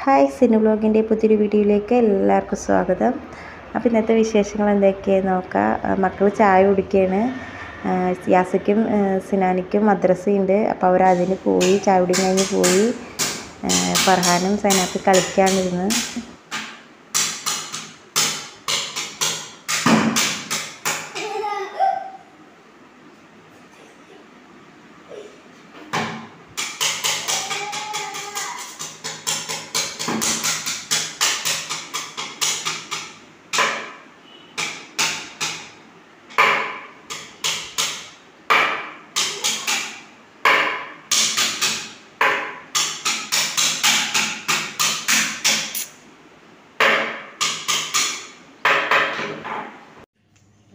Hi Sinu വ്ലോഗിൻ്റെ പുതിയൊരു വീഡിയോയിലേക്ക് എല്ലാവർക്കും സ്വാഗതം. അപ്പോൾ ഇന്നത്തെ വിശേഷങ്ങൾ എന്തൊക്കെയാണെന്ന് നോക്കാം. മക്കൾ ചായ കുടിക്കുകയാണ്. യാസിക്കും സിനാനിക്കും മദ്രസയുണ്ട്. അപ്പോൾ അവർ അതിന് പോയി, ചായ കുടി കഴിഞ്ഞ് പോയി. ഫർഹാനും സൈനാപ്പി കളിക്കാനിരുന്ന്.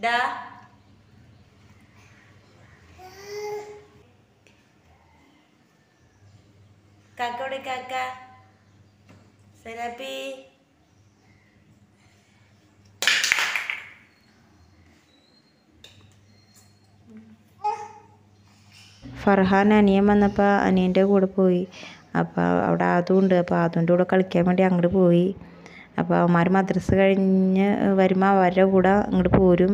Da kakak udah kakak Serapi Farhan അനിയൻ വന്നപ്പോൾ അനിയൻ്റെ കൂടെ പോയി. അപ്പോൾ അവിടെ അതുണ്ട്. അപ്പോൾ അതുൻ്റെ കൂടെ കളിക്കാൻ വേണ്ടി അങ്ങോട്ട് പോയി. അപ്പോൾ അവന്മാർ മദ്രസ കഴിഞ്ഞ് വരുമ്പോൾ അവരുടെ കൂടെ അങ്ങോട്ട് പോരും.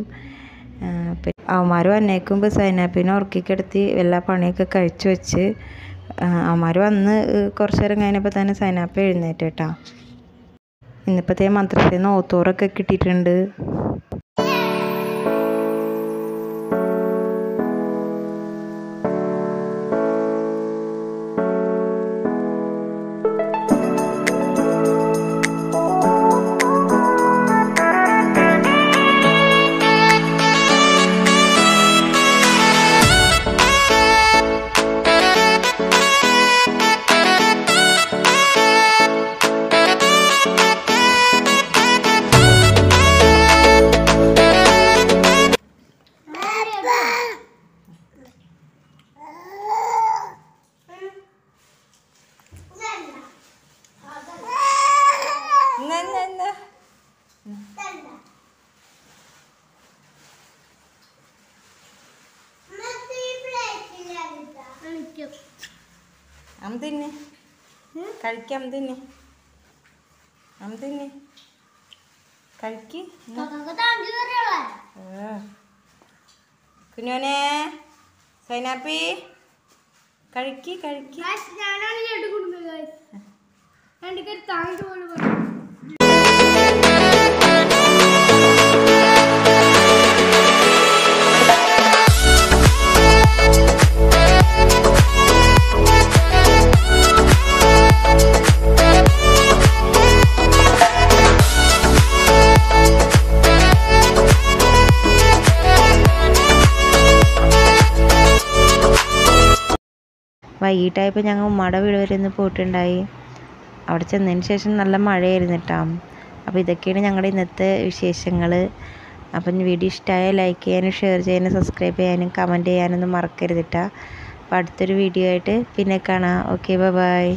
അവന്മാർ വന്നേക്കുമ്പോൾ സൈനാപ്പിനെ ഉറക്കിക്കിടത്തി എല്ലാ പണിയൊക്കെ കഴിച്ച് വെച്ച് അവന്മാർ വന്ന് കുറച്ച് നേരം കഴിഞ്ഞപ്പോൾ തന്നെ സൈനാപ്പ് എഴുന്നേറ്റ് കേട്ടോ. ഇന്നിപ്പോഴത്തെ മദ്രസയിൽ നിന്ന് ഓത്തോറൊക്കെ കിട്ടിയിട്ടുണ്ട്. അമ്മ കഴിക്കാം. അമ്മ കഴിക്ക് കുഞ്ഞോനെ. സൈനാപ്പി കഴിക്ക്. വൈകിട്ടായപ്പോൾ ഞങ്ങൾ ഉമ്മയുടെ വീട് വരെ ഒന്ന് പോയിട്ടുണ്ടായി. അവിടെ ചെന്നതിന് ശേഷം നല്ല മഴയായിരുന്നു കേട്ടോ. അപ്പോൾ ഇതൊക്കെയാണ് ഞങ്ങളുടെ ഇന്നത്തെ വിശേഷങ്ങൾ. അപ്പം വീഡിയോ ഇഷ്ടമായ ലൈക്ക് ചെയ്യാനും ഷെയർ ചെയ്യാനും സബ്സ്ക്രൈബ് ചെയ്യാനും കമൻറ്റ് ചെയ്യാനൊന്നും മറക്കരുത് കേട്ടോ. അപ്പോൾ അടുത്തൊരു വീഡിയോ ആയിട്ട് പിന്നെ കാണാം. Okay, by.